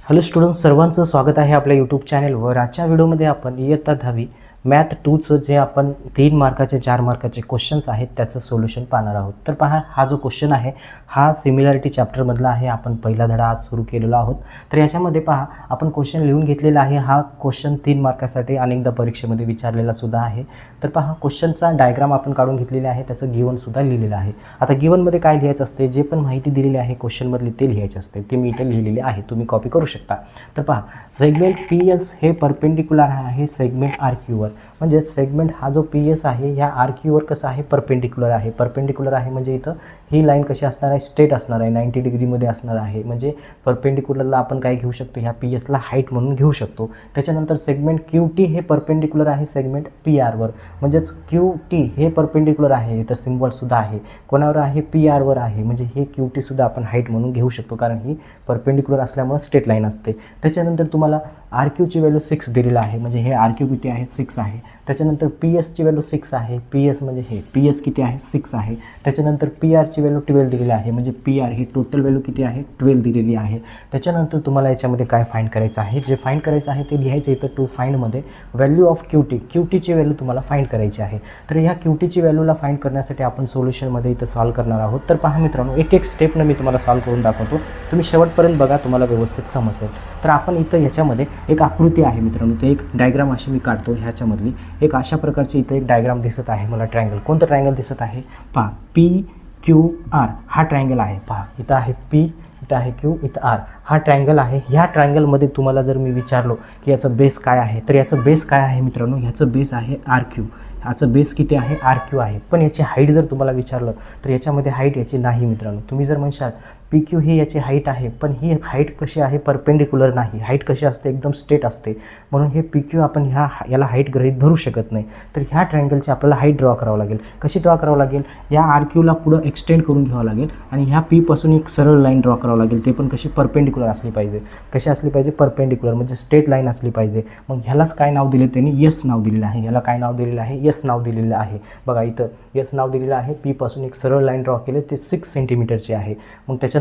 Hello students, सर्वांचं स्वागत आहे आपल्या यूट्यूब चॅनलवर। आजच्या व्हिडिओमध्ये आपण इयत्ता 10वी मॅथ 2चं जे आपण 3 मार्काचे 4 मार्काचे क्वेश्चन्स आहेत त्याचं सोल्युशन पाहणार आहोत। तर पहा, हा जो क्वेश्चन आहे हा सिमिलॅरिटी चॅप्टरमधला आहे। आपण पहिला धडा आज सुरू केलेला आहोत। तर याच्यामध्ये पहा, आपण क्वेश्चन लिहून घेतलेला आहे। हा क्वेश्चन 3 मार्कासाठी अनेकदा परीक्षेमध्ये विचारलेला सुद्धा आहे। तर पहा, क्वेश्चनचा डायग्राम आपण काढून घेतलेला आहे, त्याचं गिवनसुद्धा लिहिलेलं आहे। आता गिवनमध्ये काय लिहायचं असते, जे पण माहिती दिलेली आहे क्वेश्चनमधली ते लिहायचे असते, ते मी इथे लिहिलेले आहे, तुम्ही कॉपी करू शकता। तर पहा, सेगमेंट पी एस हे परपेंडिक्युलर आहे सेगमेंट आर क्यूवर। म्हणजे सेगमेंट हा जो पी एस आहे ह्या आर क्यूवर कसा आहे, परपेंडिक्युलर आहे। परपेंडिक्युलर आहे म्हणजे इथं ही लाईन कशी असणार आहे, स्ट्रेट असणार आहे, 90 डिग्रीमध्ये असणार आहे। म्हणजे परपेंडिक्युलरला आपण काय घेऊ शकतो, ह्या पी एसला हाईट म्हणून घेऊ शकतो। त्याच्यानंतर सेगमेंट क्यू टी हे परपेंडिक्युलर आहे सेगमेंट पी आरवर। म्हणजेच क्यू टी हे परपेंडिक्युलर आहे, इथं सिम्बॉलसुद्धा आहे, कोणावर आहे, पी आरवर आहे। म्हणजे हे क्यू टीसुद्धा आपण हाईट म्हणून घेऊ शकतो, कारण ही परपेंडिक्युलर असल्यामुळे स्ट्रेट लाईन असते। त्याच्यानंतर तुम्हाला आर क्यूची व्हॅल्यू 6 दिलेलं आहे, म्हणजे हे आर क्यू किती आहे, 6 आहे। त्याच्यानंतर पी एसची व्हॅल्यू 6 आहे, पी एस म्हणजे हे पी एस किती आहे, 6 आहे। त्याच्यानंतर पी आरची व्हॅल्यू 12 दिलेली आहे, म्हणजे पी आर ही टोटल व्हॅल्यू किती आहे, 12 दिलेली आहे। त्याच्यानंतर तुम्हाला याच्यामध्ये काय फाइंड करायचं आहे, जे फाइंड करायचं आहे ते लिहायचं इथं टू फाइंडमध्ये value of Q T, Q टीची व्हॅल्यू तुम्हाला फाइंड करायची आहे। तर ह्या क्यू टीची व्हॅल्यूला फाइंड करण्यासाठी आपण सोल्युशनमध्ये इथं सॉल्व करणार आहोत। तर पहा मित्रांनो, एक एक स्टेपनं मी तुम्हाला सॉल्व करून दाखवतो, तुम्ही शेवटपर्यंत बघा, तुम्हाला व्यवस्थित समजेल। तर आपण इथं याच्यामध्ये एक आकृती आहे मित्रांनो, ते एक डायग्राम अशी मी काढतो, ह्याच्यामधली एक अशा प्रकारची इथं एक डायग्राम दिसत आहे मला। ट्रायंगल, कोणतं ट्रायंगल दिसत आहे पहा, पी क्यू आर हा ट्रायंगल आहे। पहा, इथं आहे पी, इथं आहे क्यू, इथं आर, हा ट्रायंगल आहे। ह्या ट्रायंगलमध्ये तुम्हाला जर मी विचारलो की याचं बेस काय आहे, तर याचं बेस काय आहे मित्रांनो, ह्याचं बेस आहे आर क्यू। ह्याचं बेस किती आहे, आर क्यू आहे। पण याची हाईट जर तुम्हाला विचारलं तर याच्यामध्ये हाईट याची नाही मित्रांनो। तुम्ही जर म्हणशाल पी क्यू ही याची हाईट आहे, पण ही हाईट कशी आहे, परपेंडिक्युलर नाही, हाईट कशी असते, एकदम स्ट्रेट असते, म्हणून हे पी क्यू आपण याला हाईट गृहीत धरू शकत नाही। तर ह्या ट्रायंगलची आपल्याला हाईट ड्रॉ करावं लागेल। कशी ड्रॉ करावं लागेल, या आर क्यूला पुढं एक्सटेंड करून घ्यावं लागेल आणि ह्या पीपासून एक सरळ लाईन ड्रॉ करावं लागेल, ते पण कशी, परपेंडिक्युलर असली पाहिजे। कशी असली पाहिजे, परपेंडिक्युलर, म्हणजे स्ट्रेट लाईन असली पाहिजे। मग ह्यालाच काय नाव दिले त्यांनी, यस नाव दिलेलं आहे। ह्याला काय नाव दिलेलं आहे, यस नाव दिलेलं आहे। बघा इथं यस नाव दिलेलं आहे। पीपासून एक सरळ लाईन ड्रॉ केले, ते 6 सेंटीमीटरचे आहे। मग त्याच्यानंतर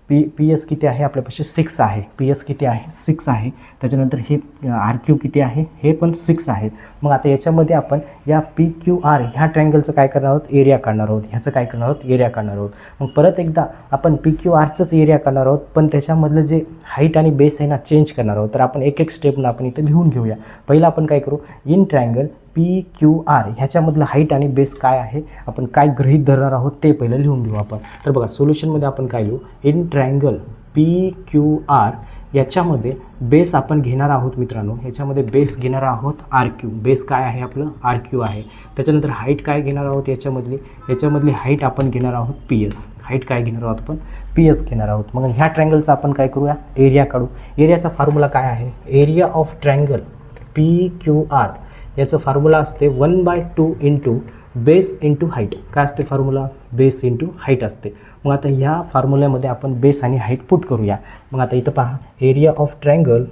पी एस किती आहे, आपल्यापाशी 6 आहे। पी एस किती आहे, 6 आहे। त्याच्यानंतर हे आर क्यू किती आहे, हे पण 6 आहे। मग आता याच्यामध्ये आपण या पी क्यू आर ह्या ट्रायंगलचं काय करणार आहोत, एरिया काढणार आहोत। ह्याचं काय करणार आहोत, एरिया काढणार आहोत। मग परत एकदा आपण पी क्यू आरचंच एरिया काढणार आहोत, पण त्याच्यामधलं जे हाईट आणि बेस आहे ना, चेंज करणार आहोत। तर आपण एक एक स्टेपनं आपण इथं लिहून घेऊया। पहिलं आपण काय करू, in triangle P Q R ह्याच्यामधलं हाईट आणि बेस काय आहे, आपण काय गृहीत धरणार आहोत ते पहिलं लिहून घेऊ आपण। तर बघा, सोल्युशनमध्ये आपण काय लिहू, in triangle P Q R याच्यामध्ये बेस आपण घेणार आहोत मित्रांनो। ह्याच्यामध्ये बेस घेणार आहोत आर क्यू, बेस काय आहे आपलं, आर क्यू आहे। त्याच्यानंतर हाईट काय घेणार आहोत, याच्यामधली हाईट आपण घेणार आहोत पी एस, हाईट काय घेणार आहोत आपण, पी एस घेणार आहोत। मग ह्या ट्रायंगलचा आपण काय करूया, एरिया काढू। एरियाचा फॉर्म्युला काय आहे, area of triangle P Q R याचं फॉर्म्युला असते 1/2 इंटू बेस इंटू हाईट। काय असते फॉर्म्युला, बेस इंटू हाईट असते। मग आता ह्या फॉर्म्युल्यामध्ये आपण बेस आणि हाईट पुट करूया। मग आता इथं पहा, area of triangle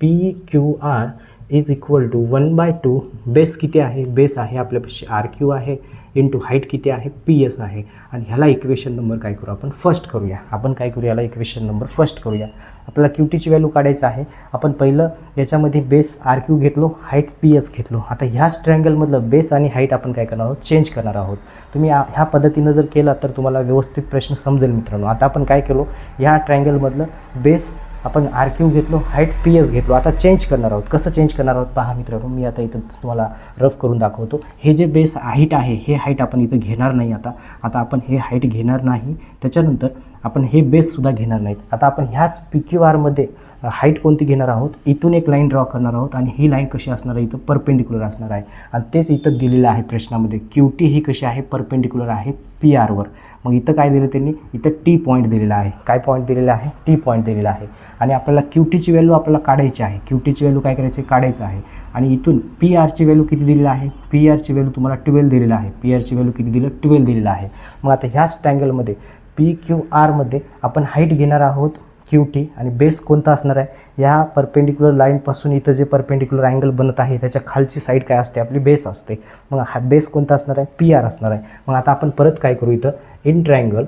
P Q R is equal to 1/2, base किती आहे, बेस आहे आपल्यापाशी आर क्यू आहे, इंटू हाईट किती आहे, पी एस आहे। आणि ह्याला इक्वेशन नंबर काय करू आपण, फर्स्ट करूया। आपण काय करूया, याला इक्वेशन नंबर फर्स्ट करूया। आपल्याला क्यू टीची व्हॅल्यू काढायचं आहे। आपण पहिलं याच्यामध्ये बेस आर क्यू घेतलो, हाईट पी एस घेतलो। आता ह्याच ट्रायंगलमधलं बेस आणि हाईट आपण काय करणार आहोत, चेंज करणार आहोत। तुम्ही ह्या पद्धतीनं जर केला तर तुम्हाला व्यवस्थित प्रश्न समजेल मित्रांनो। आता आपण काय केलो, ह्या ट्रायंगलमधलं बेस आपण आर क्यू घेतलो, हाईट पी एस घेतलो। आता चेंज करणार आहोत, कसं चेंज करणार आहोत पहा मित्रांनो, मी आता इथं तुम्हाला रफ करून दाखवतो। हे जे बेस हाईट आहे, हे हाईट आपण इथं घेणार नाही। आता आपण हे हाईट घेणार नाही, त्याच्यानंतर आपण हे बेससुद्धा घेणार नाहीत। आता आपण ह्याच पी क्यू आरमध्ये हाईट कोणती घेणार आहोत, इथून एक लाईन ड्रॉ करणार आहोत आणि ही लाईन कशी असणार आहे, इथं परपेंडिक्युलर असणार आहे। आणि तेच इथं दिलेलं आहे प्रश्नामध्ये, क्यू टी ही कशी आहे, परपेंडिक्युलर आहे पी आरवर। मग इथं काय दिलं त्यांनी, इथं टी पॉईंट दिलेला आहे। काय पॉईंट दिलेला आहे, टी पॉईंट दिलेला आहे। आणि आपल्याला क्यू टीची व्हॅल्यू आपल्याला काढायची आहे। क्यू टीची व्हॅल्यू काय करायची, काढायचं आहे। आणि इथून पी आरची व्हॅल्यू किती दिलेली आहे, पी आरची व्हॅल्यू तुम्हाला 12 दिलेलं आहे। पी आरची व्हॅल्यू किती दिलं, 12 दिलेलं आहे। मग आता ह्याच ट्रायंगलमध्ये पी क्यू आरमध्ये आपण हाईट घेणार आहोत क्यू टी, आणि बेस कोणता असणार आहे, या परपेंडिक्युलर लाईनपासून इथं जे परपेंडिक्युलर अँगल बनत आहे त्याच्या खालची साईड काय असते, आपली बेस असते। मग हा बेस कोणता असणार आहे, पी आर असणार आहे। मग आता आपण परत काय करू, इथं इन ट्रायंगल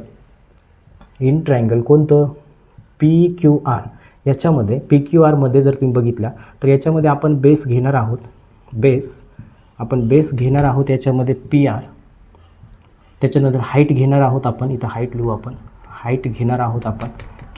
कोणतं, पी क्यू आर याच्यामध्ये PQRमध्ये जर तुम्ही बघितला तर याच्यामध्ये आपण बेस घेणार आहोत, बेस घेणार आहोत याच्यामध्ये PR, त्याच्यानंतर हाईट घेणार आहोत आपण, इथं हाईट लिहू आपण, हाईट घेणार आहोत आपण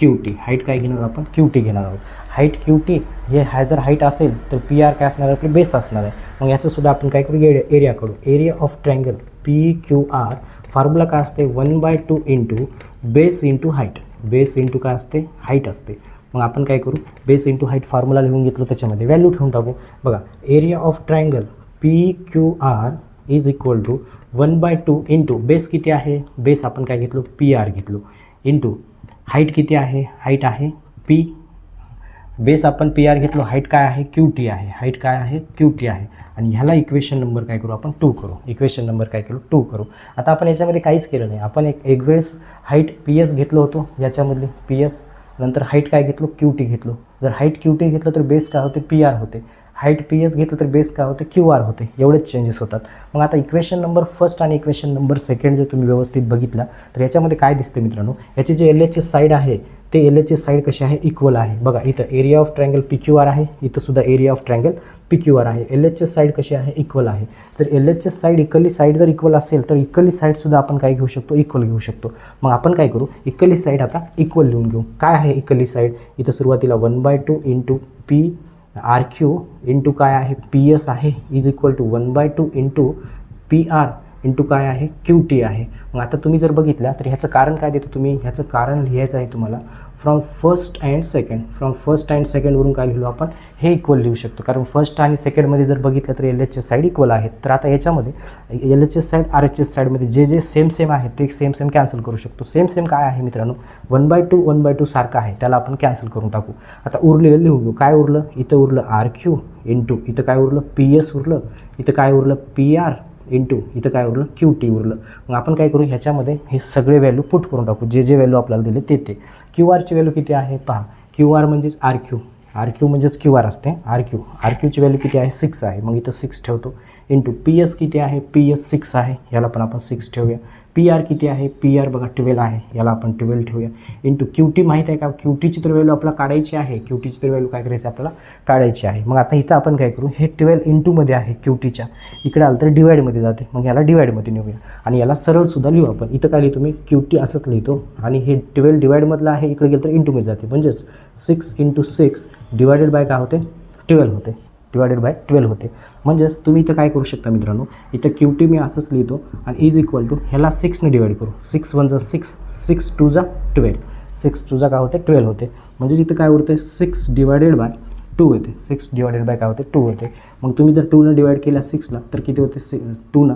QT, हाईट काय घेणार आपण QT घेणार आहोत, हाईट QT हे जर हाईट असेल तर PR काय असणार आहे, आपले बेस असणार आहे. मग याचंसुद्धा आपण काय करू, एरिया करू, area of triangle PQR formula काय असते 1/2 into base into height, base into काय असते, हाईट असते. मग आपण काय करू, बेस इंटू हाईट फॉर्म्युला लिहून घेतलो, त्याच्यामध्ये व्हॅल्यू ठेवून टाकू. बघा area of triangle PQR is equal to 1/2 into base किती आहे, बेस आपण काय घेतलो PR घेतलो, इंटू हाईट किती आहे, हाईट आहे P, बेस आपण PR घेतलो, हाईट काय आहे QT आहे, हाईट काय आहे QT आहे. आणि ह्याला इक्वेशन नंबर काय करू आपण 2 करू, इक्वेशन नंबर काय करू 2 करू. आता आपण याच्यामध्ये काहीच केलं नाही, आपण एक वेळेस हाईट PS घेतलो होतो, याच्यामधली PS नंतर हाईट काय घेतलो QT घेतलो. जर हाईट QT घेतलं तर बेस काय होते PR होते, हाईट PS घेतलं तर बेस काय होते QR होते, एवढेच चेंजेस होतात. मग आता इक्वेशन नंबर फर्स्ट आणि इक्वेशन नंबर सेकंड जर तुम्ही व्यवस्थित बघितला तर याच्यामध्ये काय दिसते मित्रांनो, याची जे LHS साईड आहे ते LHS साईड कशी आहे, इक्वल आहे. बघा इथं एरिया ऑफ ट्रायंगल PQR आहे, इथं सुद्धा एरिया ऑफ ट्रायंगल PQR आहे, LHS साईड कशी आहे, इक्वल आहे. जर LHS साईड इक्वली साईड जर इक्वल असेल तर इक्वली साईडसुद्धा आपण काय घेऊ शकतो, इक्वल घेऊ शकतो. मग आपण काय करू, इक्वली साईड आता इक्वल लिहून घेऊ. काय आहे इक्वली साईड, इथं सुरुवातीला 1/2 इंटू PRQ इंटू काय आहे PS आहे is equal to 1/2 into PR into काय आहे QT आहे. मग आता तुम्ही जर बघितलं तर ह्याचं कारण काय देतो, तुम्ही ह्याचं कारण लिहायचं आहे तुम्हाला from first and second, from first and सेकंडवरून काय लिहिलो आपण, हे इक्वल लिहू शकतो. कारण फर्स्ट आणि सेकंडमध्ये जर बघितलं तर LHS साईड इक्वल आहेत. तर आता याच्यामध्ये LHS साईड RHS साईडमध्ये जे सेम आहेत ते सेम कॅन्सल करू शकतो. सेम काय आहे मित्रांनो, 1/2 सारखं आहे, त्याला आपण कॅन्सल करून टाकू. आता उरलेलं लिहून घेऊ, काय उरलं, इथं उरलं RQ इंटू इथं काय उरलं PS उरलं, इथं काय उरलं PR इंटू इथं काय उरलं QT उरलं. मग आपण काय करू, ह्याच्यामध्ये हे सगळे व्हॅल्यू पुट करून टाकू, जे व्हॅल्यू आपल्याला दिले ते. QRची व्हॅल्यू किती आहे पहा, QR म्हणजेच RQ म्हणजेच QR असते, RQची व्हॅल्यू किती आहे 6 आहे, मग इथं 6 ठेवतो. इंटू PS किती आहे, PS 6 आहे, याला पण आपण 6 ठेवूया. PR किती आहे, PR बघा 12 आहे, याला आपण 12 ठेवूया. इंटू QT माहीत आहे का, QTची तर व्हॅल्यू आपल्याला काढायची आहे, QTची तर व्हॅल्यू काय करायची आपल्याला काढायची आहे. मग आता इथं आपण काय करू, हे 12 इंटूमध्ये आहे QTच्या, इकडे आलं तर डिवाईडमध्ये जाते, मग याला डिवाईडमध्ये नेऊया आणि याला सरळसुद्धा लिहू आपण. इथं काय लिहितो मी, QT असंच लिहितो आणि हे 12 डिवाईडमधलं आहे, इकडे गेलं तर इंटूमध्ये जाते, म्हणजेच 6 इंटू 6 डिवायडेड बाय काय होते 12 होते, डिवायडेड बाय 12 होते. म्हणजेच तुम्ही इथं काय करू शकता मित्रांनो, इथं QT मी असंच लिहितो आणि इज इक्वल टू ह्याला 6ने डिवाईड करू, 6 1 जा 6, 6 2 जा 12, 6 2 जा काय होते 12 होते. म्हणजे इथं काय उरते 6 डिवायडेड बाय 2 होते, 6 डिवायडेड बाय काय होते 2 होते. मग तुम्ही जर 2ने डिवाईड केला 6ला तर किती होते 2 ना,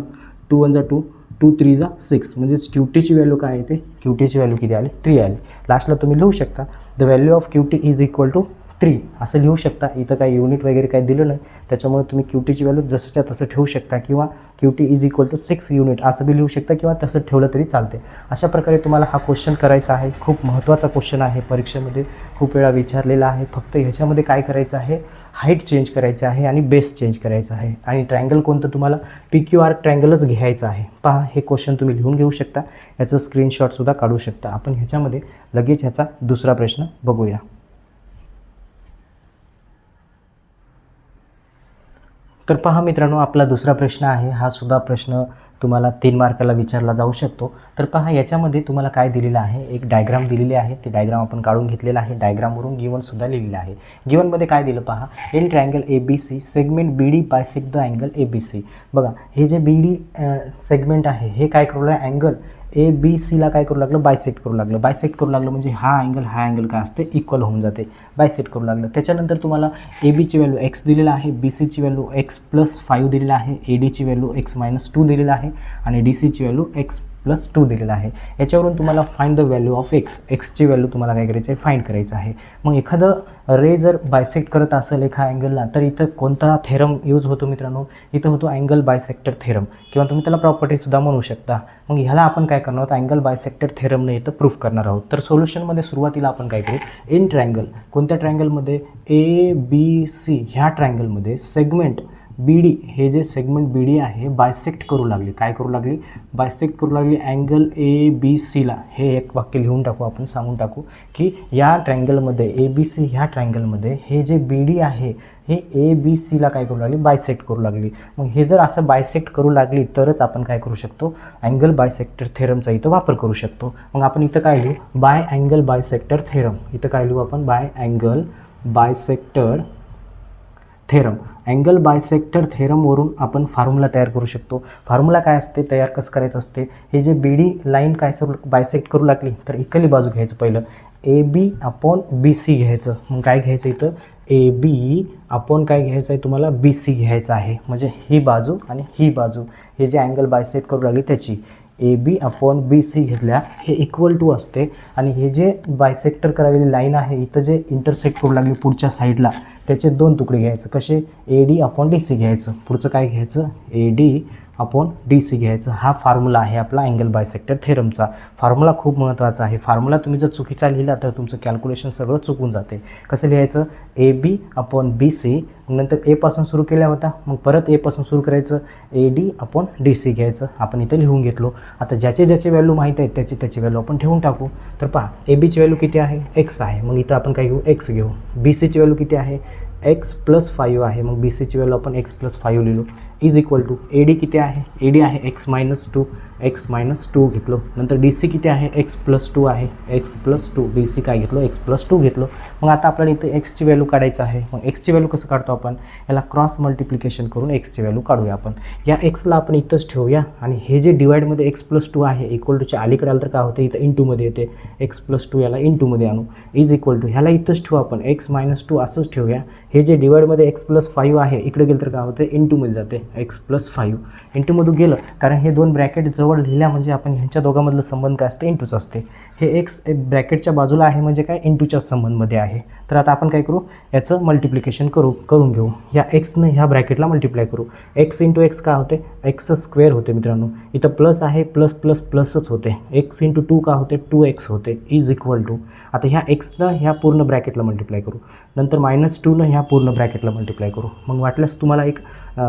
2 1 जा 2, 2 3 जा 6, म्हणजेच QTची व्हॅल्यू काय येते, QTची व्हॅल्यू किती आली 3 आली. लास्टला तुम्ही लिहू शकता the value of QT is equal to 3 असं लिहू शकता. इथं काही युनिट वगैरे काही दिलं नाही, त्याच्यामुळे तुम्ही QTची व्हॅल्यू जसंच्या तसं ठेवू शकता किंवा QT is equal to 6 unit असं बी लिहू शकता किंवा तसं ठेवलं तरी चालते. अशा प्रकारे तुम्हाला हा क्वेश्चन करायचा आहे. खूप महत्त्वाचा क्वेश्चन आहे, परीक्षेमध्ये खूप वेळा विचारलेला आहे. फक्त ह्याच्यामध्ये काय करायचं आहे, हाईट चेंज करायची आहे आणि बेस चेंज करायचा आहे आणि ट्रायंगल कोणतं तुम्हाला PQR ट्रायंगलच घ्यायचं आहे. पहा हे क्वेश्चन तुम्ही लिहून घेऊ शकता, याचं स्क्रीनशॉटसुद्धा काढू शकता. आपण ह्याच्यामध्ये लगेच ह्याचा दुसरा प्रश्न बघूया. तर पहा मित्रांनो, आपला दुसरा प्रश्न आहे, हा सुद्धा प्रश्न तुम्हाला 3 मार्काला विचारला जाऊ शकतो. तर पहा याच्यामध्ये तुम्हाला काय दिलेलं आहे, एक डायग्राम दिलेली आहे, ते डायग्राम आपण काढून घेतलेला आहे. डायग्रामवरून गिवनसुद्धा लिहिलेलं आहे. गिवनमध्ये काय दिलं पहा, in triangle ABC segment BD bisect the angle ABC. बघा हे जे BD सेगमेंट आहे हे काय करू लागलं, अँगल ABCला काय करू लागलं, बायसेक्ट करू लागलं म्हणजे हा अँगल काय असते इक्वल होऊन जाते, बायसेक्ट करू लागलं. त्याच्यानंतर तुम्हाला ABची व्हॅल्यू x दिलेला आहे, BCची व्हॅल्यू x+5 दिलेला आहे, ADची व्हॅल्यू x-2 दिलेला आहे आणि DCची व्हॅल्यू x+2 दिलेला आहे. याच्यावरून तुम्हाला फाइंड द व्हॅल्यू ऑफ एक्सची व्हॅल्यू तुम्हाला काय करायचं आहे, फाइंड करायचं आहे. मग एखादं रे जर बायसेक्ट करत असेल एका अँगलला तर इथं कोणता थेरम यूज होतो मित्रांनो, इथं होतो अँगल बायसेक्टर थेरम किंवा तुम्ही त्याला प्रॉपर्टीसुद्धा म्हणू शकता. मग ह्याला आपण काय करणार आहोत, अँगल बायसेक्टर थेरमने इथं प्रूफ करणार आहोत. तर सोल्युशनमध्ये सुरुवातीला आपण काय करू, इन ट्रायंगल कोणत्या ट्रायंगलमध्ये ABC ह्या ट्रायंगलमध्ये सेगमेंट बी डी, हे जे सेगमेंट बी डी आहे बायसेक्ट करू लागली. काय करू लागली? बायसेक्ट करू लागली अँगल ए बी सीला. हे एक वाक्य लिहून टाकू आपण, सांगून टाकू की या ट्रायंगलमध्ये ए बी सी, ह्या ट्रायंगलमध्ये हे जे बी डी आहे हे ए बी सीला काय करू लागली? बायसेक्ट करू लागली. मग हे जर असं बायसेक्ट करू लागली तरच आपण काय करू शकतो? अँगल बायसेक्टर थेरमचा इथं वापर करू शकतो. मग आपण इथं काय लिहू? By angle bisector theorem. इथं काय लिहू आपण? By angle bisector theorem. Angle bisector थेरमवरून आपण फॉर्म्युला तयार करू शकतो. फॉर्म्युला काय असते, तयार कसं करायचं असते? हे जे बी डी लाईन काय सर बायसेक्ट करू लागली तर इकडली बाजू घ्यायचं पहिलं, ए बी अपॉन बी सी घ्यायचं. मग काय घ्यायचं इथं? ए बी अपॉन काय घ्यायचं आहे तुम्हाला? बी सी घ्यायचं आहे. म्हणजे ही बाजू आणि ही बाजू, हे जे अँगल बायसेक्ट करू लागली त्याची ए बी अपॉन बी सी घेतल्या हे इक्वल टू असते. आणि हे जे बायसेक्टर करालेली लाईन आहे इथं जे इंटरसेक्ट करू लागली पुढच्या साईडला त्याचे दोन तुकडे घ्यायचं. कसे? A D upon D C घ्यायचं. पुढचं काय घ्यायचं? A D upon D C घ्यायचं. हा फॉर्म्युला आहे आपला अँगल बायसेक्टर थेरमचा. फॉर्म्युला खूप महत्त्वाचा आहे. फॉर्म्युला तुम्ही जर चुकीचा लिहिला तर तुमचं कॅल्क्युलेशन सगळं चुकून जाते. कसं लिहायचं? ए बी अपॉन बी सी, नंतर एपासून सुरू केला होता, मग परत एपासून सुरू करायचं, A D upon D C घ्यायचं. आपण इथं लिहून घेतलो. आता ज्याचे ज्याचे व्हॅल्यू माहीत आहेत त्याची व्हॅल्यू आपण ठेवून टाकू. तर पहा, ए बीची व्हॅल्यू किती आहे? एक्स आहे. मग इथं आपण काय घेऊ? एक्स घेऊ. बी सीची व्हॅल्यू किती आहे? एक्स प्लस 5 आहे. मग बी सीची व्हॅल्यू आपण एक्स प्लस 5 लिहिलो. Is equal to A D किती आहे? ए डी आहे एक्स मायनस 2. एक्स मायनस 2 घेतलो. नंतर डी सी किती आहे? एक्स प्लस 2 आहे. X plus 2. डी सी काय घेतलो? एक्स प्लस 2 घेतलो. मग आता आपल्याला इथं एक्सची व्हॅल्यू काढायचं आहे. मग एक्सची व्हॅल्यू कसं काढतो आपण? याला क्रॉस मल्टिप्लिकेशन करून एक्सची व्हॅल्यू काढूया आपण. या एक्सला आपण इथंच ठेवूया आणि हे जे डिवाईडमध्ये एक्स प्लस 2 आहे इक्वल टूच्या अलीकडे आलं तर काय होते? इथं इंटूमध्ये येते. एक्स प्लस 2 याला इंटूमध्ये आणू. इज इक्वल टू ह्याला इथंच ठेवू आपण, एक्स मायनस 2 असंच ठेवूया. हे जे डिवाईडमध्ये एक्स प्लस 5 आहे इकडे गेलं तर काय होते? इंटूमध्ये जाते. एक्स प्लस 5 इंटूमधून गेलं, कारण हे दोन ब्रॅकेट जवळ लिहिल्या म्हणजे आपण ह्यांच्या दोघांमधलं संबंध काय असते? इंटूच असते. हे एक्स ब्रॅकेटच्या बाजूला आहे म्हणजे काय? इंटूच्या संबंधमध्ये आहे. तर आता आपण काय करू? याचं मल्टिप्लिकेशन करून घेऊ. या एक्सनं ह्या ब्रॅकेटला मल्टिप्लाय करू. एक्स इंटू एक्स काय होते? एक्स स्क्वेअर होते मित्रांनो. इथं प्लस आहे, प्लस प्लस प्लसच होते. एक्स इंटू 2 का होते? 2x होते. इज इक्वल टू, आता ह्या एक्सनं ह्या पूर्ण ब्रॅकेटला मल्टिप्लाय करू. नंतर मायनस 2नं ह्या पूर्ण ब्रॅकेटला मल्टिप्लाय करू. मग वाटल्यास तुम्हाला एक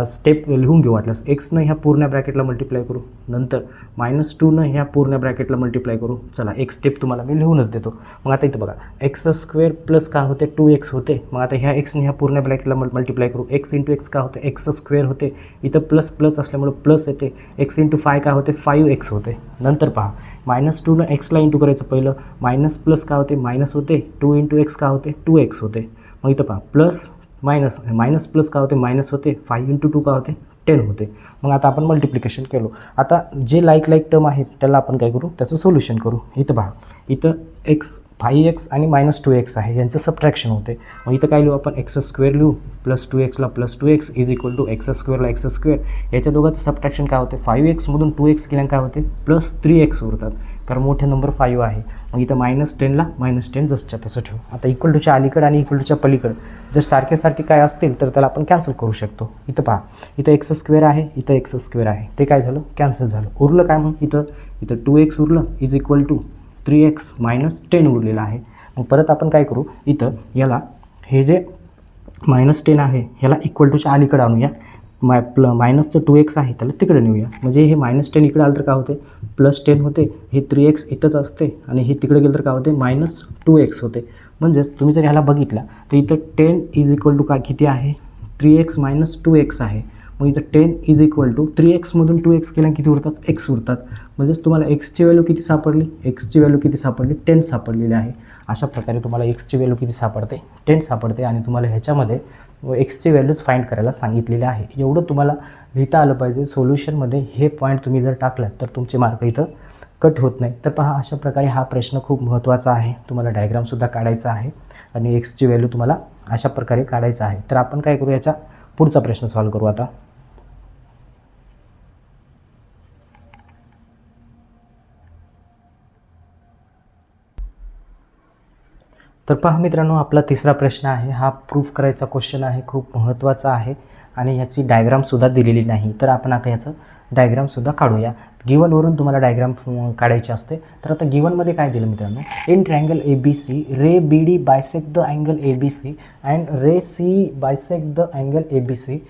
स्टेप लिहून घेऊ. वाटल्यास एक्सनं ह्या पूर्ण ब्रॅकेटला मल्टिप्लाय करू. नंतर मायनस 2नं ह्या पूर्ण ब्रॅकेटला मल्टिप्लाय करू. चला, एक स्टेप तुम्हाला मी लिहूनच देतो. मग आता इथं बघा, एक्स स्क्वेअर प्लस काय होते? 2x होते. मग आता ह्या एक्सने ह्या पूर्ण ब्रॅकेटला मल्टिप्लाय करू. एक्स इंटू एक्स काय होते? एक्स स्क्वेअर होते. इथं प्लस प्लस असल्यामुळे प्लस येते. एक्स इंटू 5 काय होते? 5x होते. नंतर पहा, मायनस 2नं एक्सला इंटू करायचं पहिलं. मायनस प्लस काय होते? मायनस होते. 2 इंटू एक्स काय होते? 2x होते. मग इथं पहा, प्लस मायनस, मायनस प्लस काय होते? मायनस होते. 5 इंटू 2 काय होते? 10 होते. मग आता आपण मल्टिप्लिकेशन केलो. आता जे लाईक टर्म आहेत त्याला आपण काय करू? त्याचं सोल्युशन करू. इथं पहा, इथं एक्स 5x आणि मायनस 2x आहे, यांचं सबट्रॅक्शन होते. मग इथं काय लिहू आपण? एक्स स्क्वेअर लिहू. प्लस 2xला plus 2x is equal to x स्क्वेअरला एक्स स्क्वेअर. याच्या दोघांचं सबट्रॅक्शन काय होते? 5xमधून 2x केल्यानं काय होते? प्लस 3x उरतात, कारण मोठे नंबर 5 आहे. मग इथं मायनस 10ला मायनस 10 जसच्या तसं ठेवू. आता इक्वल टूच्या अलीकडं आणि इक्वल टूच्या पलीकडं जर सारखे सारखे काय असतील तर त्याला आपण कॅन्सल करू शकतो. इथं पहा, इथं एक्स स्क्वेअर आहे, इथं एक्स स्क्वेअर आहे, ते काय झालं? कॅन्सल झालं. उरलं काय? मग इथं 2x उरलं is equal to 3x minus 10 उरलेलं आहे. मग परत आपण काय करू? इथं याला हे जे मायनस 10 आहे ह्याला इक्वल टूच्या अलीकडं आणूया. मायनसचं 2x आहे त्याला तिकडे नेऊया. म्हणजे हे मायनस 10 इकडे आलं तर काय होते? प्लस 10 होते. हे 3x इथंच असते आणि हे तिकडे गेलं तर काय होते? मायनस 2x होते. म्हणजेच तुम्ही जर ह्याला बघितलं तर इथं 10 इज इक्वल टू काय किती आहे? 3x मायनस 2x आहे. मग इथं 10 इज इक्वल टू 3xमधून 2x केल्या किती उरतात? x उरतात. म्हणजेच तुम्हाला एक्सची व्हॅल्यू किती सापडली? एक्सची व्हॅल्यू किती सापडली? 10 सापडलेली आहे. अशा प्रकारे तुम्हाला एक्सची व्हॅल्यू किती सापडते? 10 सापडते. आणि तुम्हाला ह्याच्यामध्ये एक्सची व्हॅल्यूज फाइंड करायला सांगितलेले आहे. एवढं तुम्हाला लिहिता आलं पाहिजे. सोल्युशनमध्ये हे पॉईंट तुम्ही जर टाकलात तर तुमचे मार्क इथं कट होत नाही. तर पहा, अशा प्रकारे हा प्रश्न खूप महत्त्वाचा आहे. तुम्हाला डायग्रामसुद्धा काढायचा आहे आणि एक्सची व्हॅल्यू तुम्हाला अशा प्रकारे काढायचं आहे. तर आपण काय करू? याचा पुढचा प्रश्न सॉल्व करू आता. तर पहा मित्रांनो, आपला तिसरा प्रश्न आहे. हा प्रूफ करायचा क्वेश्चन आहे, खूप महत्त्वाचा आहे आणि याची डायग्रामसुद्धा दिलेली नाही. तर आपण आता याचं डायग्रामसुद्धा काढूया. गिवनवरून तुम्हाला डायग्राम काढायची असते. तर आता गिवनमध्ये काय दिलं मित्रांनो? In triangle A B C ray B D bisect the angle A B C and ray C bisect the angle A B C.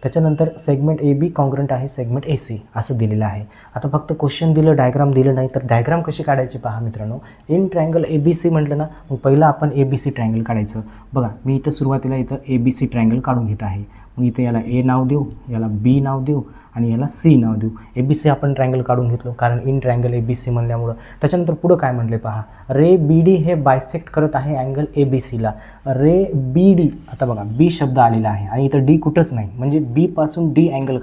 त्याच्यानंतर सेगमेंट ए बी कॉन्ग्रंट आहे सेगमेंट ए सी असं दिलेलं आहे. आता फक्त क्वेश्चन दिलं, diagram दिलं नाही, तर डायग्राम कशी काढायची पहा मित्रांनो. In triangle A B C म्हटलं ना, मग पहिलं आपण ए बी सी ट्रायंगल काढायचं. बघा मी इथं सुरुवातीला इथं ए बी सी ट्रायंगल काढून घेत आहे. मग इथे याला ए नाव देऊ, याला बी नाव देऊ आणि याला सी नाव देऊ. ए बी सी आपण ट्रायंगल काढून घेतलो कारण in triangle A B C म्हणल्यामुळं. त्याच्यानंतर पुढं काय म्हणले पहा, रे बी डी हे बायसेक्ट करत आहे अँगल ए बी सीला. रे बी डी, आता बघा बी शब्द आलेला आहे आणि इथं डी कुठंच नाही, म्हणजे बीपासून डी अँगल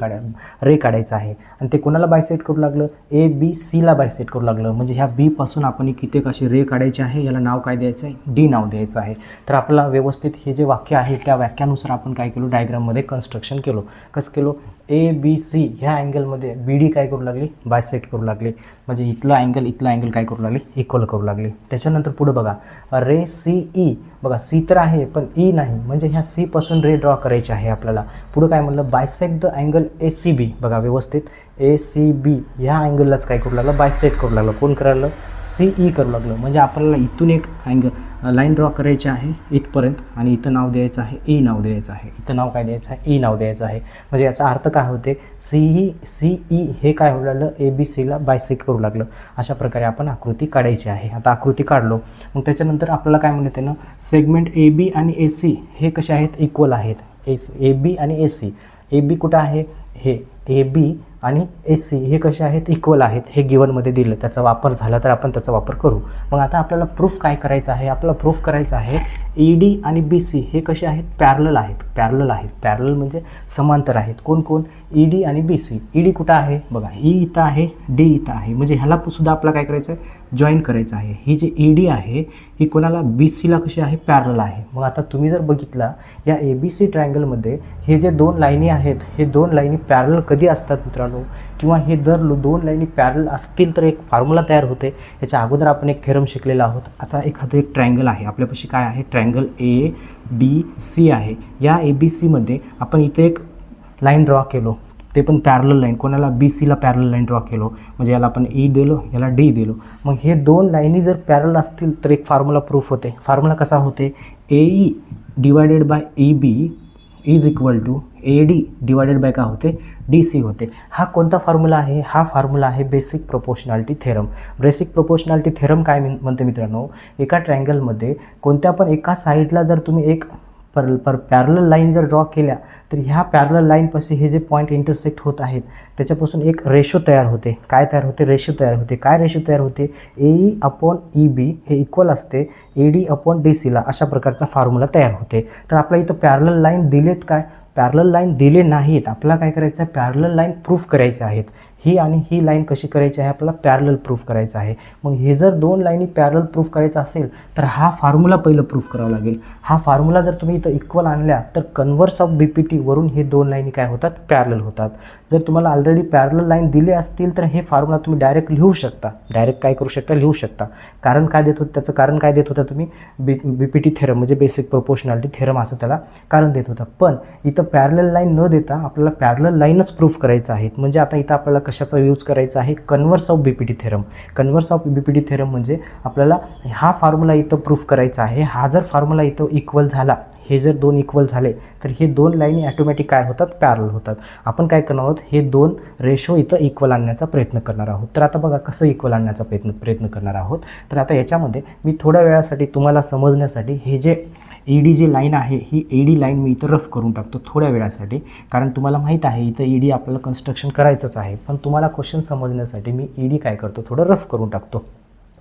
रे काढायचं आहे आणि ते कोणाला बायसेक्ट करू लागलं, ए बी सीला बायसेक्ट करू लागलं. म्हणजे ह्या बीपासून आपण किती असे रे काढायचे आहे, याला नाव काय द्यायचं आहे, डी नाव द्यायचं आहे. तर आपल्याला व्यवस्थित हे जे वाक्य आहे त्या वाक्यानुसार आपण काय केलो, डायग्राममध्ये कन्स्ट्रक्शन केलो. कसं केलो, ए बी सी ह्या अँगलमध्ये बी डी काय करू लागली, बायसेक्ट करू लागले. म्हणजे इथला अँगल काय करू लागले, इक्वल करू लागले. त्याच्यानंतर पुढं बघा, रे सी ई, बघा सी तर आहे पण ई नाही, म्हणजे ह्या सी पासून रे ड्रॉ करायचे आहे आपल्याला. पुढं काय म्हणलं, bisect the angle A C B. बघा व्यवस्थित ए सी बी ह्या अँगललाच काय करू लागलं, बायसेक्ट करू लागलं. कोण करायला, सी ई करू लागलं. म्हणजे आपल्याला इथून एक लाईन ड्रॉ करायची आहे इथपर्यंत आणि इथं नाव द्यायचं आहे, ई नाव द्यायचं आहे. इथं नाव काय द्यायचं आहे, ई नाव द्यायचं आहे. म्हणजे याचा अर्थ काय होते, सी ई हे काय होऊ लागलं, ए बी सीला बायसेक्ट करू लागलं. अशा प्रकारे आपण आकृती काढायची आहे. आता आकृती काढलो, मग त्याच्यानंतर आपल्याला काय म्हणते ना, सेगमेंट ए बी आणि ए सी हे कसे आहेत, इक्वल आहेत. ए बी आणि ए सी, ए बी कुठं आहे, हे ए बी आणि ए सी हे कसे आहेत, इक्वल आहेत. हे गिवनमध्ये दिलं, त्याचा वापर झाला तर आपण त्याचा वापर करू. मग आता आपल्याला प्रूफ काय करायचं आहे, आपल्याला प्रूफ करायचं आहे ई डी आणि बी सी हे कसे आहेत, पॅरलल आहेत. पॅरलल म्हणजे समांतर आहेत. कोण कोण, ई डी आणि बी सी. ई डी कुठं आहे, बघा ई इथं आहे, डी इथं आहे, म्हणजे ह्याला सुद्धा आपल्याला काय करायचं आहे, जॉईन करायचं आहे. ही जी ई डी आहे ही कोणाला, बी सीला कशी आहे, पॅरलल आहे. मग आता तुम्ही जर बघितला या ए बी सी ट्रायंगलमध्ये हे जे दोन लाईनी आहेत, हे दोन लाईनी पॅरलल कधी असतात मित्रांनो, किंवा हे जर दोन लाईनी पॅरलल असतील तर एक फॉर्म्युला तयार होते. याच्या अगोदर आपण एक थेरम शिकलेला आहोत. आता एखादं एक ट्रायंगल आहे आपल्यापाशी, काय आहे, ट्रायंगल ए बी सी आहे. या ए बी सीमध्ये आपण इथे एक लाईन ड्रॉ केलो, ते पण पॅरलल लाईन, कोणाला, बी सीला पॅरलल लाईन ड्रॉ केलो. म्हणजे याला आपण ई दिलो, याला डी दिलो. मग हे दोन लाईनी जर पॅरलल असतील तर एक फॉर्म्युला प्रूफ होते. फॉर्म्युला कसा होते, A E divided by E B is equal to A D divided by काय होते, डी सी होते. हा कोणता फॉर्म्युला आहे, हा फॉर्म्युला आहे basic proportionality theorem. Basic proportionality theorem काय म्हणते मित्रांनो, एका ट्रायंगलमध्ये कोणत्या पण एका साईडला जर तुम्ही एक पॅरलल लाईन जर ड्रॉ केल्या तर ह्या पॅरलल लाईनपाशी हे जे पॉईंट इंटरसेक्ट होत आहेत त्याच्यापासून एक रेशो तयार होते. काय तयार होते, रेशो तयार होते. काय रेशो तयार होते, ए ई अपॉन ई बी हे इक्वल असते ए डी अपॉन डी सीला. अशा प्रकारचा फॉर्म्युला तयार होते. तर आपल्या इथं पॅरलल लाईन दिलेत, काय पॅरलल लाईन दिले नाहीत. आपल्याला काय करायचं आहे, पॅरलल लाईन प्रूफ करायचे आहेत. ही आणि ही लाईन कशी करायची आहे, आपल्याला पॅरलल प्रूफ करायचं आहे. मग हे जर दोन लाईनी पॅरलल प्रूफ करायचं असेल तर हा फॉर्म्युला पहिलं प्रूफ करावा लागेल. हा फॉर्म्युला जर तुम्ही इथं इक्वल आणल्या तर converse of B P T वरून हे दोन लाईनी काय होतात, पॅरलल होतात. जर तुम्हाला ऑलरेडी पॅरलल लाईन दिले असतील तर हे फॉर्म्युला तुम्ही डायरेक्ट लिहू शकता, डायरेक्ट काय करू शकता, लिहू शकता. कारण काय देत होतं, त्याचं कारण काय देत होता तुम्ही, बी पी टी थेरम म्हणजे बेसिक प्रोपोर्शनॅलिटी थेरम असं त्याला कारण देत होता. पण इथं पॅरलल लाईन न देता आपल्याला पॅरलल लाईनच प्रूफ करायचं आहे. म्हणजे आता इथं आपल्याला कशाचा यूज करायचा आहे, converse of B P T theorem. Converse of B P T theorem म्हणजे आपल्याला हा फॉर्म्युला इथं प्रूफ करायचा आहे. हा जर फॉर्म्युला इथं इक्वल झाला, हे जर दोन इक्वल झाले तर हे दोन लाईनी ॲटोमॅटिक काय होतात, पॅरलल होतात. आपण काय करणार आहोत, हे दोन रेशो इथं इक्वल आणण्याचा प्रयत्न करणार आहोत. तर आता बघा कसं इक्वल आणण्याचा प्रयत्न करणार आहोत. तर आता याच्यामध्ये मी थोड्या वेळासाठी तुम्हाला समजण्यासाठी हे जे ई डी जी लाईन आहे ही ई डी लाईन मी इथं रफ करून टाकतो थोड्या वेळासाठी. कारण तुम्हाला माहीत आहे इथं ई डी आपल्याला कन्स्ट्रक्शन करायचंच आहे, पण तुम्हाला क्वेश्चन समजण्यासाठी मी ई डी काय करतो, थोडं रफ करून टाकतो.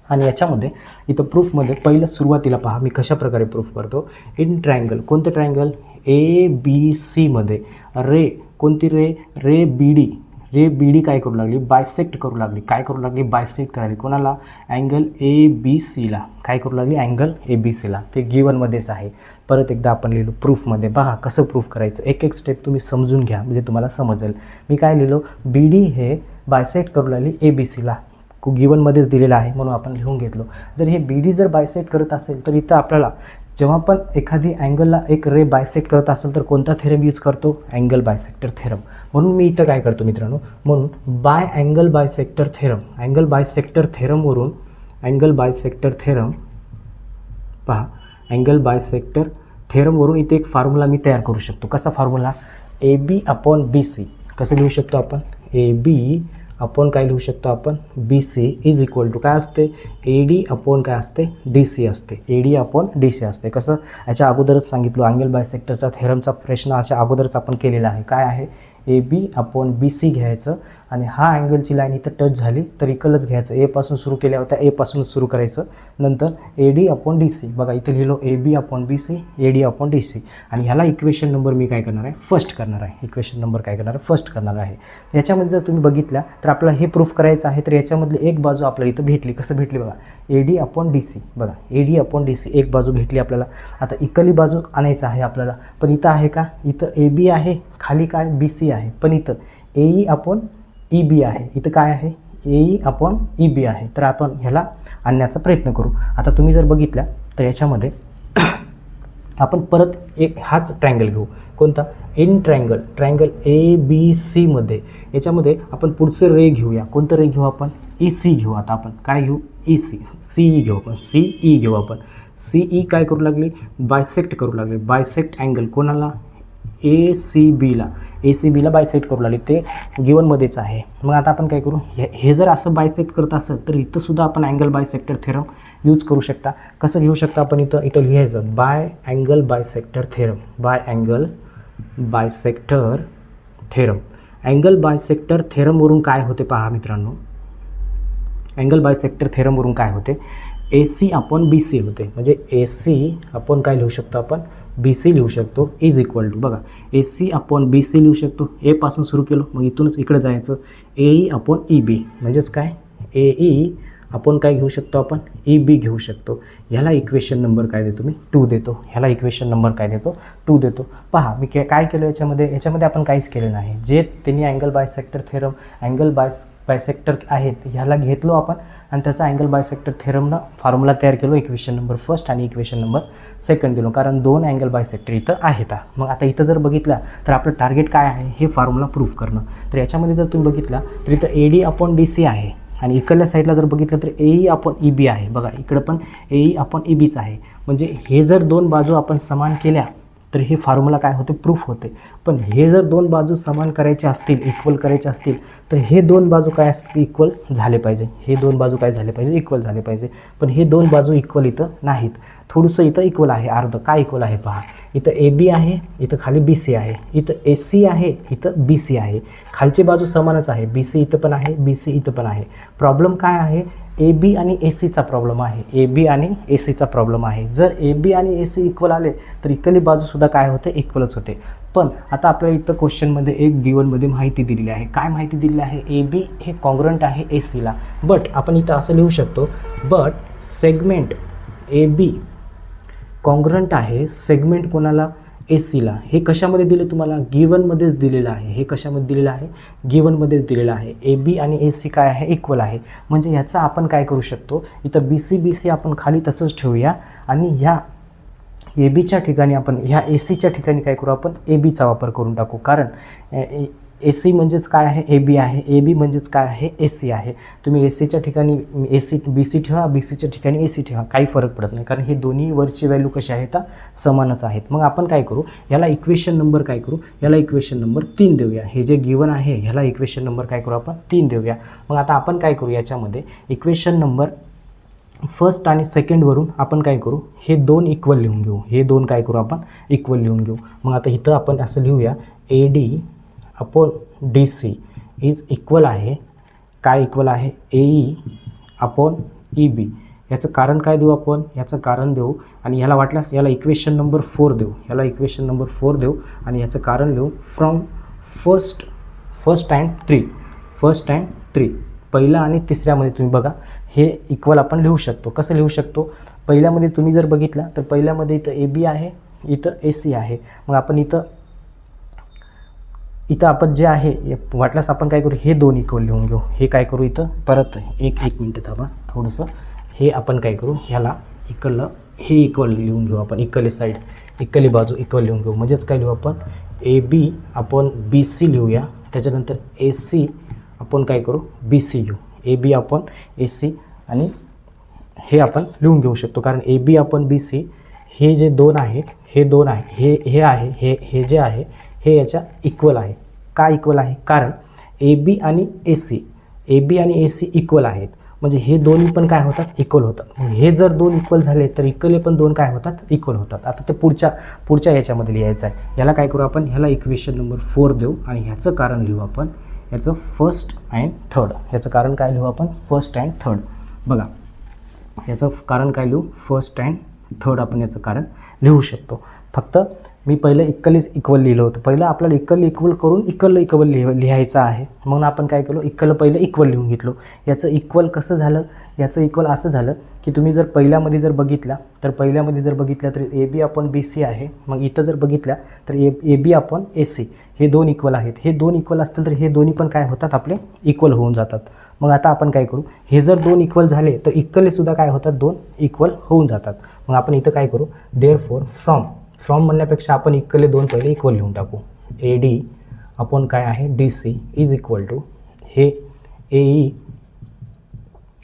आणि याच्यामध्ये इथं प्रूफमध्ये पहिलं सुरुवातीला पहा मी कशा प्रकारे प्रूफ करतो. इन ट्रायंगल, कोणतं ट्रायंगल, ए बी सीमध्ये रे, कोणती रे बी डी काय करू लागली, बायसेक्ट करू लागली. काय करू लागली, बायसेक्ट करायली. कोणाला, अँगल ए बी सीला. काय करू लागली, अँगल ए बी सीला. ते गिवनमध्येच आहे. परत एकदा आपण लिहिलो प्रूफमध्ये. पहा कसं प्रूफ करायचं, एक एक स्टेप तुम्ही समजून घ्या म्हणजे तुम्हाला समजेल. मी काय लिहिलो, बी डी हे बायसेक्ट करू लागली ए बी सीला. गिवनमध्येच दिलेलं आहे म्हणून आपण लिहून घेतलो. जर हे बी डी जर बायसेक्ट करत असेल तर इथं आपल्याला जेव्हा पण एखादी अँगलला एक रे बायसेक्ट करत असेल तर कोणता थेरम यूज करतो, अँगल बायसेक्टर थेरम. म्हणून मी इथं काय करतो मित्रांनो, म्हणून by angle bisector theorem, angle bisector थेरमवरून अँगल बायसेक्टर थेरम, पहा अँगल बायसेक्टर थेरमवरून इथे एक फॉर्म्युला मी तयार करू शकतो. कसा formula, A B upon B C कसं लिहू शकतो आपण, ए बी अपॉन काय लिहू शकतो आपण, B C is equal to काय असते, ए डी अपॉन काय असते, डी सी असते, A D upon D C असते. कसं याच्या अगोदरच सांगितलं, अँगल बायसेक्टरचा थेरमचा प्रश्न अशा अगोदरच आपण केलेला आहे. काय आहे, ए बी अपॉन बी सी घ्यायचं आणि हा अँगलची लाईन इथं टच झाली तर इकडंच घ्यायचं, एपासून सुरू केल्या होत्या एपासूनच सुरू करायचं. नंतर A D upon D C, बघा इथे लिहिलो A B upon B C, A D upon D C, आणि ह्याला इक्वेशन नंबर मी काय करणार आहे, फर्स्ट करणार आहे. इक्वेशन नंबर काय करणार आहे, फर्स्ट करणार आहे. याच्यामध्ये जर तुम्ही बघितल्या तर आपल्याला हे प्रूफ करायचं आहे, तर याच्यामधली एक बाजू आपल्याला इथं भेटली. कसं भेटली बघा, A D upon D C, बघा A D upon D C एक बाजू भेटली आपल्याला. आता इकडली बाजू आणायचं आहे आपल्याला, पण इथं आहे का, इथं ए बी आहे, खाली काय बी सी आहे, पण इथं ए ई अपॉन ई बी आहे, इथं काय आहे, A E upon E B आहे. तर आपण ह्याला आणण्याचा प्रयत्न करू. आता तुम्ही जर बघितल्या तर याच्यामध्ये आपण परत एक हाच ट्रायंगल घेऊ, कोणता, इन ट्रायंगल ए बी सीमध्ये. याच्यामध्ये आपण पुढचं रे घेऊया, कोणतं रे घेऊ आपण, ई सी घेऊ. आता आपण काय घेऊ, ई सी, सी ई घेऊ आपण, सी ई घेऊ आपण. सी ई काय करू लागली, बायसेक्ट करू लागले, बायसेक्ट अँगल कोणाला, ए सी बीला बायसेक्ट करू लागले, ते गिवनमध्येच आहे. मग आता आपण काय करू, हे जर असं बायसेक्ट करत असेल तर इथंसुद्धा आपण अँगल बायसेक्टर थेरम यूज करू शकता. कसं घेऊ शकता आपण, इथं लिहायचं by angle bisector theorem, by angle bisector theorem. Angle bisector थेरमवरून काय होते पहा मित्रांनो, अँगल बायसेक्टर थेरमवरून काय होते, A C upon B C होते. म्हणजे ए सी अपॉन काय लिहू शकतो आपण, बी सी लिहू शकतो, इज इक्वल टू, बघा ए सी अपॉन बी सी लिहू शकतो, एपासून सुरू केलं मग इथूनच इकडे जायचं, ए ई अपॉन ई बी, म्हणजेच काय ए ई अपॉन काय घेऊ शकतो आपण, ई बी घेऊ शकतो. ह्याला इक्वेशन नंबर काय देतो मी, 2 देतो. ह्याला इक्वेशन नंबर काय देतो, 2 देतो. पहा मी काय केलं याच्यामध्ये आपण काहीच केलं नाही. जे त्यांनी angle bisector theorem, angle bisector आहेत ह्याला घेतलो आपण आणि त्याचा अँगल बायसेक्टर थेरमनं फॉर्म्युला तयार केलो, इक्वेशन नंबर फर्स्ट आणि इक्वेशन नंबर सेकंड दिलो, कारण 2 अँगल बायसेक्टर इथं आहेत. मग आता इथं जर बघितला तर आपलं टार्गेट काय आहे, हे फॉर्म्युला प्रूफ करणं. तर याच्यामध्ये जर तुम्ही बघितला तर इथं A D upon D C आहे आणि इकडल्या साईडला जर बघितलं तर A E upon E B आहे. बघा इकडं पण ए ई अपॉन ई बीच आहे. म्हणजे हे जर 2 बाजू आपण समान केल्या तर हे फॉर्म्युला काय होते, प्रूफ होते. पण हे जर 2 बाजू समान करायचे असतील, इक्वल करायचे असतील तर हे 2 बाजू काय असतील, इक्वल झाले पाहिजे. हे 2 बाजू काय झाले पाहिजे, इक्वल झाले पाहिजे. पण हे 2 बाजू इक्वल इथं नाहीत, थोडंसं इथं इक्वल आहे, अर्ध. काय इक्वल आहे पहा, इथं ए बी आहे, इथं खाली बी सी आहे, इथं ए सी आहे, इथं बी सी आहे. खालची बाजू समानच आहे, बी सी इथं पण आहे, बी सी इथं पण आहे. प्रॉब्लेम काय आहे, ए बी आणि ए सीचा प्रॉब्लेम आहे, ए बी आणि ए सीचा प्रॉब्लेम आहे. जर ए बी आणि ए सी इक्वल आले तर इकडली बाजूसुद्धा काय होते, इक्वलच होते. पण आता आपल्याला इथं क्वेश्चनमध्ये एक गिवनमध्ये माहिती दिलेली आहे. काय माहिती दिलेली आहे, ए बी हे कॉन्ग्रंट आहे ए सीला. बट आपण इथं असं लिहू शकतो, but segment A B congruent आहे सेगमेंट कोणाला, ए सीला. हे कशामध्ये दिले तुम्हाला, गिवनमध्येच दिलेलं आहे. हे कशामध्ये दिलेलं आहे, गिवनमध्येच दिलेलं आहे. ए बी आणि ए सी काय आहे, इक्वल आहे. म्हणजे ह्याचा आपण काय करू शकतो, इथं बी सी आपण खाली तसंच ठेवूया आणि ह्या ए बीच्या ठिकाणी आपण ह्या ए सीच्या ठिकाणी काय करू, आपण ए बीचा वापर करून टाकू. कारण ए सी म्हणजेच काय आहे, ए बी आहे, ए बी म्हणजेच काय आहे, ए सी आहे. तुम्ही ए सीच्या ठिकाणी ए सी बी सी ठेवा, बी सीच्या ठिकाणी ए सी ठेवा, काही फरक पडत नाही, कारण हे दोन्ही वरची व्हॅल्यू कशी आहेत, समानच आहेत. मग आपण काय करू, याला इक्वेशन नंबर काय करू, याला इक्वेशन नंबर 3 देऊया. हे जे गिवन आहे ह्याला इक्वेशन नंबर काय करू, आपण 3 देऊया. मग आता आपण काय करू, याच्यामध्ये इक्वेशन नंबर फर्स्ट आणि सेकंडवरून आपण काय करू, हे 2 इक्वल लिहून घेऊ. हे 2 काय करू, आपण इक्वल लिहून घेऊ. मग आता इथं आपण असं लिहूया, A D upon D C is equal आहे, काय इक्वल आहे, A E upon E B. याचं कारण काय देऊ आपण, याचं कारण देऊ आणि ह्याला वाटल्यास याला इक्वेशन नंबर 4 देऊ. ह्याला इक्वेशन नंबर 4 देऊ आणि याचं कारण लिहू फ्रॉम फर्स्ट अँड थ्री. पहिला आणि तिसऱ्यामध्ये तुम्ही बघा हे इक्वल आपण लिहू शकतो. कसं लिहू शकतो, पहिल्यामध्ये तुम्ही जर बघितलं तर पहिल्यामध्ये इथं ए बी आहे, इथं ए सी आहे. मग आपण इथं आपण जे आहे वाटल्यास आपण काय करू, हे 2 इक्वल लिहून घेऊ. हे काय करू, इथं परत एक मिनटं थांबा थोडंसं. हे आपण काय करू, ह्याला इकडलं हे इक्वल लिहून घेऊ आपण, इक्वली साईड इक्वली बाजू इक्वल लिहून घेऊ. म्हणजेच काय लिहू आपण, ए बी अपॉन बी सी लिहूया. त्याच्यानंतर ए सी आपण काय करू, बी सी घेऊ. ए बी अपॉन ए सी आणि हे आपण लिहून घेऊ शकतो, कारण ए बी अपॉन बी सी हे जे 2 आहेत, हे 2 आहे, हे आहे, हे जे आहे हे याच्या इक्वल आहे. का इक्वल आहे? कारण ए बी आणि ए सी इक्वल आहेत, म्हणजे हे दोन्ही पण काय होतात? इक्वल होतात. मग हे जर दोन इक्वल झाले तर इक्वले पण दोन काय होतात? इक्वल होतात. आता ते पुढच्या याच्यामध्ये लिहायचं आहे. ह्याला काय करू आपण? ह्याला इक्वेशन नंबर 4 देऊ आणि ह्याचं कारण लिहू आपण याचं फर्स्ट अँड थर्ड. ह्याचं कारण काय लिहू आपण? First and third. बघा याचं कारण काय लिहू? फर्स्ट अँड थर्ड आपण याचं कारण लिहू शकतो. फक्त मी पहिलं इक्वल लिहिलं होतं. पहिलं आपल्याला इक्वल करून इक्वल लिहायचं आहे. म्हणून आपण काय केलं? पहिलं इक्वल लिहून घेतलो. याचं इक्वल कसं झालं? याचं इक्वल असं झालं की तुम्ही जर पहिल्यामध्ये जर बघितलं तर ए बी अपॉन बी सी आहे. मग इथं जर बघितल्या तर ए बी अपॉन ए सी हे दोन इक्वल आहेत. हे दोन इक्वल असतील तर हे दोन्ही पण काय होतात? आपले इक्वल होऊन जातात. मग आता आपण काय करू? हे जर दोन इक्वल झाले तर इक्वलीसुद्धा काय होतात? दोन इक्वल होऊन जातात. मग आपण इथं काय करू? देअरफॉर फ्रॉम म्हणण्यापेक्षा आपण इक्वले दोन पहिले इक्वल लिहून टाकू. ए डी अपॉन काय आहे? D C is equal to हे ए ई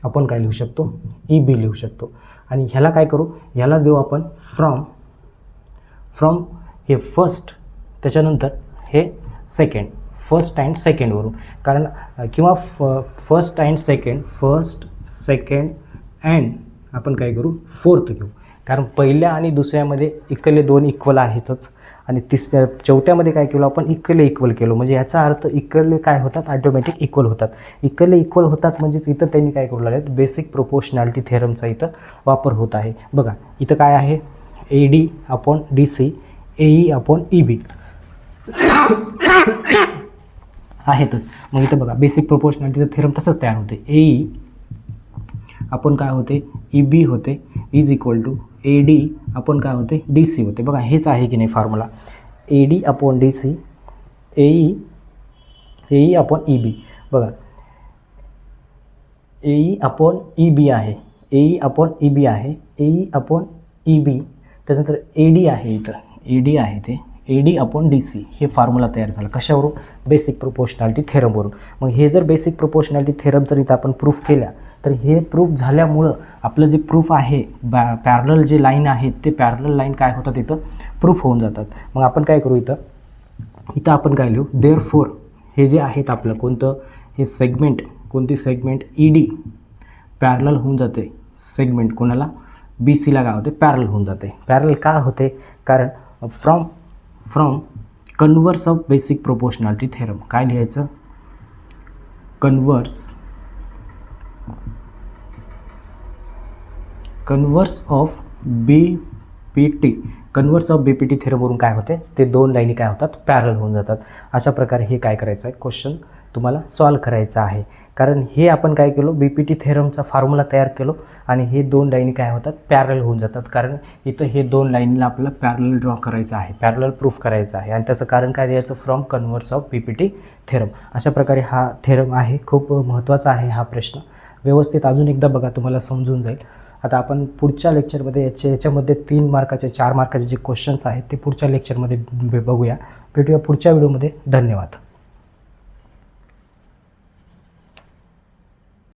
आपण काय लिहू शकतो? ई बी लिहू शकतो. आणि ह्याला काय करू? ह्याला देऊ आपण फ्रॉम हे फर्स्ट, त्याच्यानंतर हे सेकंड, फर्स्ट अँड सेकंडवरून. कारण किंवा फर्स्ट सेकंड अँड आपण काय करू? फोर्थ घेऊ. कारण पहिल्या आणि दुसऱ्यामध्ये इक्वले दोन इक्वल आहेतच आणि चौथ्यामध्ये काय केलं आपण? इक्वल केलो. म्हणजे याचा अर्थ इक्वले काय होतात? ऑटोमॅटिक इक्वल होतात. इक्वल होतात म्हणजेच इथं त्यांनी काय करू लागले? बेसिक प्रोपोर्शनॅलिटी थेरमचा इथं वापर होत आहे. बघा इथं काय आहे? A D upon D C A E upon E B आहेतच. मग इथं बघा बेसिक प्रोपोर्शनॅलिटीचं थेरम तसंच तयार होते. ए ई आपण काय होते? ई बी होते is equal to A D आपण काय होते? डी सी होते. बघा हेच आहे की नाही formula? A D upon D C A E upon E B. बघा A E upon E B आहे, A E upon E B आहे, A E upon E B. त्याच्यानंतर ए डी आहे, इथं ए डी आहे ते A D upon D C. हे formula तयार झालं कशावरून? बेसिक प्रोपोर्शनॅलिटी थेरमवरून. मग हे जर बेसिक प्रोपोर्शनॅलिटी थेरम जर इथं आपण प्रूफ केल्या तर हे प्रूफ झाल्यामुळं आपलं जे प्रूफ आहे पॅरलल जे लाईन आहेत ते पॅरलल लाईन काय होतात? इथं प्रूफ होऊन जातात. मग आपण काय करू? इथं आपण काय लिहू? देअरफॉर हे जे आहेत आपलं कोणतं? हे सेगमेंट, कोणती सेगमेंट? ई डी पॅरलल होऊन जाते. सेगमेंट कोणाला? बी सीला काय होते? पॅरलल होऊन जाते. पॅरलल का होते? कारण from converse of basic proportionality theorem. काय लिहायचं? कन्वर्स ऑफ बीपीटी थेरमवरून काय होते? ते दोन लाईनी काय होतात? पॅरलल होऊन जातात. अशा प्रकारे हे काय करायचं आहे? क्वेश्चन तुम्हाला सॉल्व करायचा आहे. कारण हे आपण काय केलो? बीपीटी थेरमचा फॉर्म्युला तयार केलो आणि हे दोन लाईनी काय होतात? पॅरलल होऊन जातात. कारण इथं हे दोन लाईनीला आपल्याला पॅरलल ड्रॉ करायचं आहे, पॅरलल प्रूफ करायचं आहे आणि त्याचं कारण काय द्यायचं? From converse of BPT theorem. अशा प्रकारे हा थेरम आहे. खूप महत्त्वाचा आहे हा प्रश्न. व्यवस्थित अजून एकदा बघा, तुम्हाला समजून जाईल. आता आपण पुढच्या लेक्चरमध्ये याच्यामध्ये 3 मार्काचे 4 मार्काचे जे क्वेश्चन्स आहेत ते पुढच्या लेक्चरमध्ये बघूया. भेटूया पुढच्या व्हिडिओमध्ये. धन्यवाद.